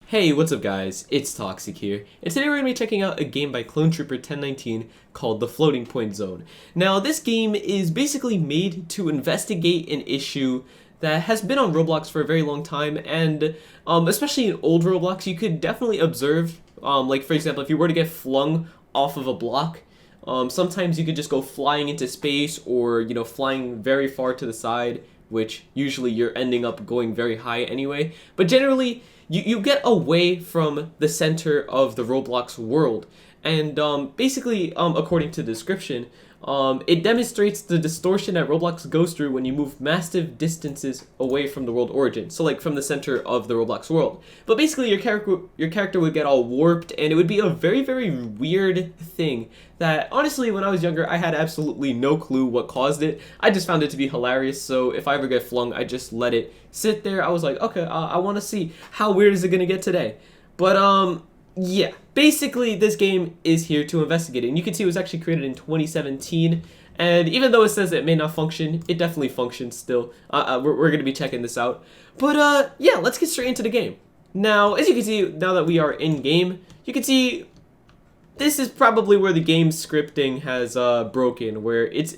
Hey, what's up guys? It's Toxic here, and today we're going to be checking out a game by Clone Trooper 1019 called The Floating Point Zone. Now, this game is basically made to investigate an issue that has been on Roblox for a very long time, and especially in old Roblox, you could definitely observe, like for example, if you were to get flung off of a block, sometimes you could just go flying into space or, flying very far to the side, which usually you're ending up going very high anyway, but generally, you get away from the center of the Roblox world. And basically, according to the description, it demonstrates the distortion that Roblox goes through when you move massive distances away from the world origin. So like from the center of the Roblox world. But basically your character would get all warped, and it would be a very, very weird thing that honestly when I was younger I had absolutely no clue what caused it. I just found it to be hilarious, so if I ever get flung I just let it sit there. I was like, okay, I want to see how weird is it gonna get today. But yeah, basically this game is here to investigate it, and you can see it was actually created in 2017, and even though it says it may not function, it definitely functions still. We're going to be checking this out, but yeah, let's get straight into the game. Now, as you can see, now that we are in game, you can see this is probably where the game scripting has broken, where it's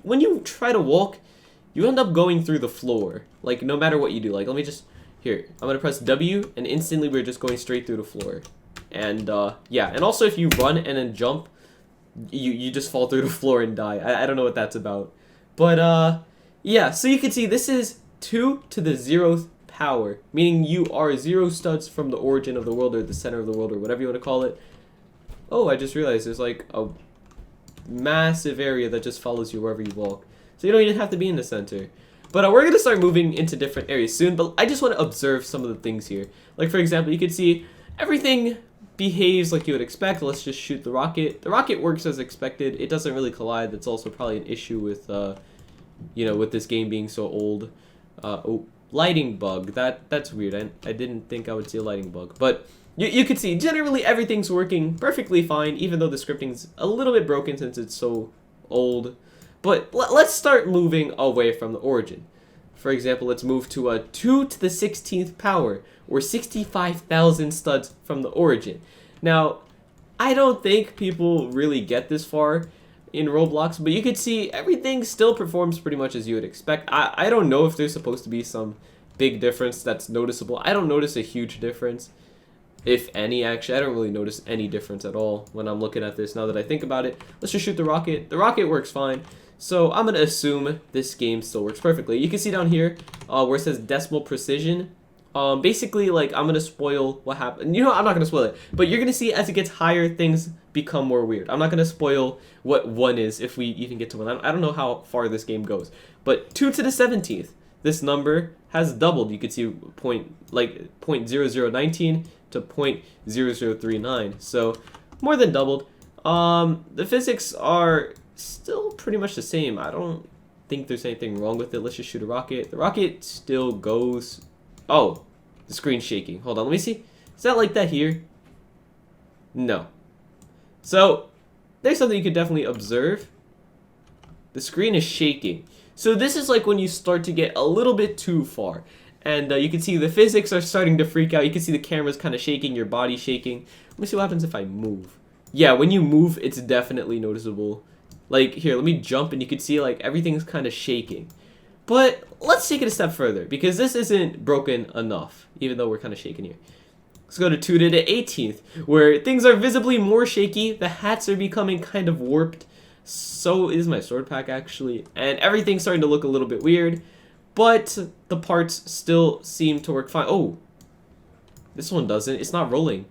when you try to walk, you end up going through the floor, like no matter what you do. Like, let me just, here, I'm going to press W, and instantly we're just going straight through the floor. And yeah, and also if you run and then jump, you just fall through the floor and die. I don't know what that's about. But yeah, so you can see this is 2 to the 0th power, meaning you are 0 studs from the origin of the world, or the center of the world, or whatever you want to call it. Oh, I just realized there's like a massive area that just follows you wherever you walk. So you don't even have to be in the center. But we're going to start moving into different areas soon, but I just want to observe some of the things here. Like for example, you can see everything behaves like you would expect. Let's just shoot the rocket. The rocket works as expected. It doesn't really collide. That's also probably an issue with, with this game being so old. Oh, lighting bug. That's weird. I didn't think I would see a lighting bug. But you can see, generally everything's working perfectly fine, even though the scripting's a little bit broken since it's so old. But let's start moving away from the origin. For example, let's move to a 2 to the 16th power, or 65,000 studs from the origin. Now, I don't think people really get this far in Roblox, but you can see everything still performs pretty much as you would expect. I don't know if there's supposed to be some big difference that's noticeable. I don't notice a huge difference, if any, actually. I don't really notice any difference at all when I'm looking at this now that I think about it. Let's just shoot the rocket. The rocket works fine. So I'm going to assume this game still works perfectly. You can see down here where it says decimal precision. Basically, like, I'm going to spoil what happened. You know, I'm not going to spoil it. But you're going to see as it gets higher, things become more weird. I'm not going to spoil what 1 is if we even get to 1. I don't know how far this game goes. But 2 to the 17th, this number has doubled. You can see 0.0019 to 0.0039. So more than doubled. The physics are still pretty much the same. I don't think there's anything wrong with it. Let's just shoot a rocket. The rocket still goes. Oh, the screen's shaking. Hold on, let me see. Is that like that here? No. So there's something you could definitely observe. The screen is shaking. So this is like when you start to get a little bit too far. And you can see the physics are starting to freak out. You can see the camera's kind of shaking, your body shaking. Let me see what happens if I move. Yeah, when you move, it's definitely noticeable. Like, here, let me jump, and you can see, like, everything's kind of shaking. But let's take it a step further, because this isn't broken enough, even though we're kind of shaking here. Let's go to 2 to the 18th, where things are visibly more shaky. The hats are becoming kind of warped. So is my sword pack, actually. And everything's starting to look a little bit weird. But the parts still seem to work fine. Oh, this one doesn't. It's not rolling.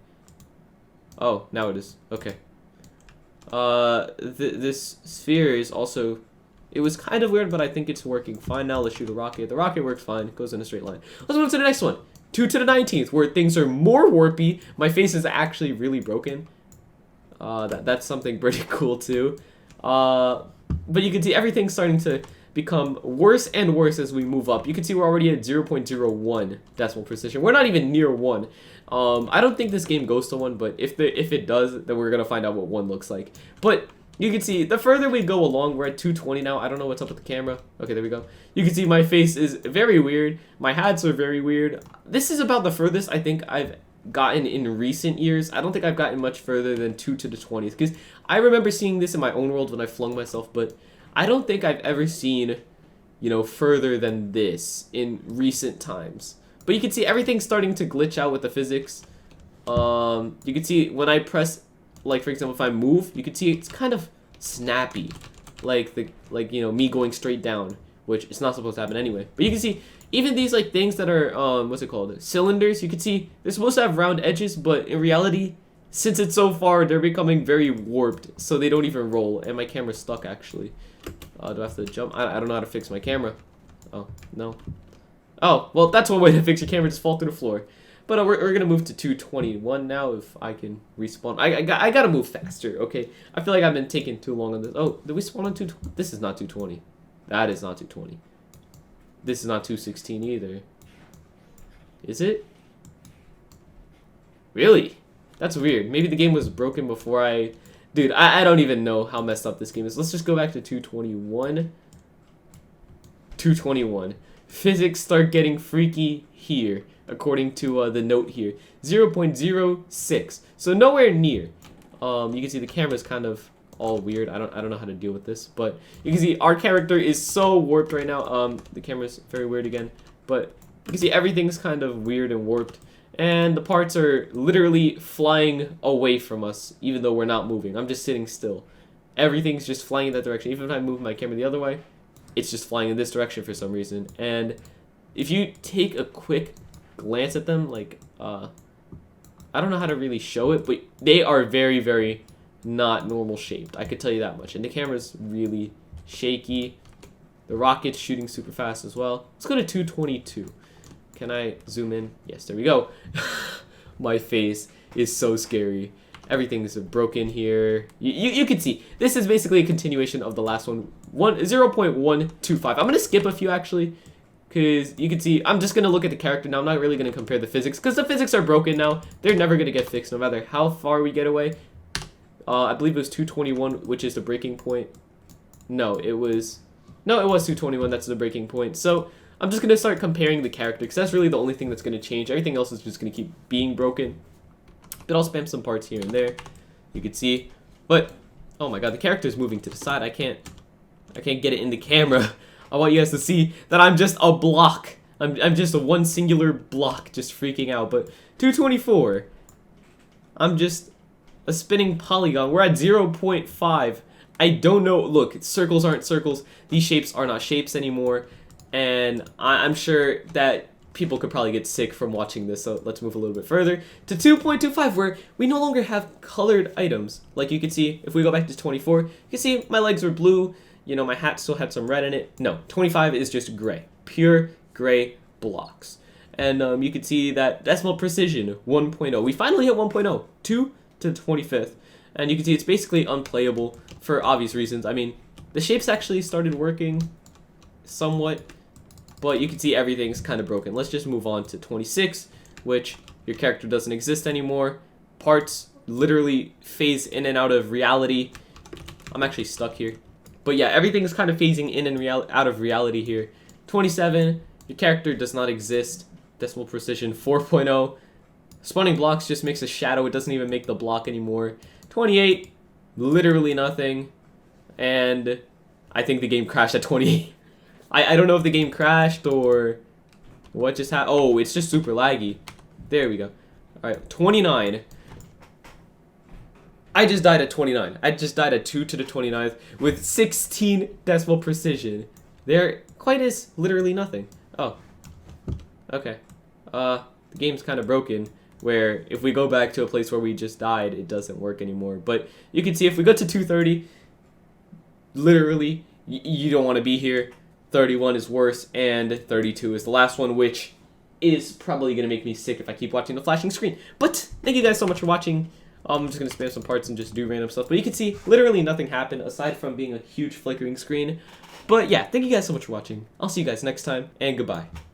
Oh, now it is. Okay. This sphere is also, it was kind of weird, but I think it's working fine now. Let's shoot a rocket. The rocket works fine. It goes in a straight line. Let's move to the next one. 2 to the 19th, where things are more warpy. My face is actually really broken. That's something pretty cool too. But you can see everything's starting to become worse and worse as we move up. You can see we're already at 0.01 decimal precision. We're not even near 1. I don't think this game goes to 1, but if it does, then we're gonna find out what 1 looks like. But you can see the further we go along, we're at 220 now. I don't know what's up with the camera. Okay, there we go. You can see my face is very weird. My hats are very weird. This is about the furthest I think I've gotten in recent years. I don't think I've gotten much further than 2 to the 20th, because I remember seeing this in my own world when I flung myself, but I don't think I've ever seen, you know, further than this in recent times. But you can see everything's starting to glitch out with the physics. You can see when I press, like for example, if I move, you can see it's kind of snappy, like you know, me going straight down, which it's not supposed to happen anyway. But you can see even these like things that are what's it called, cylinders, you can see they're supposed to have round edges, but in reality, since it's so far, they're becoming very warped, so they don't even roll. And my camera's stuck actually. Do I have to jump? I don't know how to fix my camera. Oh no. Oh well, that's one way to fix your camera, just fall through the floor. But we're gonna move to 221 now if I can respawn. I gotta move faster, okay? I feel like I've been taking too long on this. Oh, did we spawn on 220? This is not 220. That is not 220. This is not 216 either. Is it? Really? That's weird. Maybe the game was broken before I... Dude, I don't even know how messed up this game is. Let's just go back to 221. 221. Physics start getting freaky here, according to the note here. 0.06. So nowhere near. You can see the camera's kind of all weird. I don't know how to deal with this, but you can see our character is so warped right now. The camera's very weird again, but you can see everything's kind of weird and warped, and the parts are literally flying away from us, even though we're not moving. I'm just sitting still. Everything's just flying in that direction. Even if I move my camera the other way, it's just flying in this direction for some reason. And if you take a quick glance at them, like I don't know how to really show it, but they are very, very not normal shaped. I could tell you that much. And the camera's really shaky. The rocket's shooting super fast as well. Let's go to 222. Can I zoom in? Yes, there we go. My face is so scary. Everything's broken here. You can see this is basically a continuation of the last one. 0.125. I'm gonna skip a few actually, because you can see I'm just gonna look at the character now. I'm not really gonna compare the physics, because the physics are broken now. They're never gonna get fixed no matter how far we get away. I believe it was 221, which is the breaking point. No, it was 221. That's the breaking point. So I'm just gonna start comparing the character, because that's really the only thing that's gonna change. Everything else is just gonna keep being broken. But I'll spam some parts here and there. You can see, but oh my god, the character is moving to the side. I can't get it in the camera. I want you guys to see that I'm just a block. I'm just a one singular block, just freaking out. But 224, I'm just a spinning polygon. We're at 0.5. I don't know. Look, circles aren't circles. These shapes are not shapes anymore. And I'm sure that people could probably get sick from watching this. So let's move a little bit further to 2.25, where we no longer have colored items. Like you can see, if we go back to 24, you can see my legs were blue. You know, my hat still had some red in it. No, 25 is just gray. Pure gray blocks. And you can see that decimal precision, 1.0. We finally hit 1.0. 2 to the 25th. And you can see it's basically unplayable for obvious reasons. I mean, the shapes actually started working somewhat, but you can see everything's kind of broken. Let's just move on to 26, which your character doesn't exist anymore. Parts literally phase in and out of reality. I'm actually stuck here. But yeah, everything's kind of phasing in and out of reality here. 27, your character does not exist. Decimal precision 4.0. Spawning blocks just makes a shadow. It doesn't even make the block anymore. 28, literally nothing. And I think the game crashed at 28. I don't know if the game crashed or what just happened. Oh, it's just super laggy. There we go. Alright, 29. I just died at 29. I just died at 2 to the 29th with 16 decimal precision. There quite is literally nothing. Oh. Okay. The game's kind of broken, where if we go back to a place where we just died, it doesn't work anymore. But you can see if we go to 230, literally, you don't want to be here. 31 is worse, and 32 is the last one, which is probably going to make me sick if I keep watching the flashing screen. But thank you guys so much for watching. I'm just going to spam some parts and just do random stuff. But you can see literally nothing happened aside from being a huge flickering screen. But yeah, thank you guys so much for watching. I'll see you guys next time, and goodbye.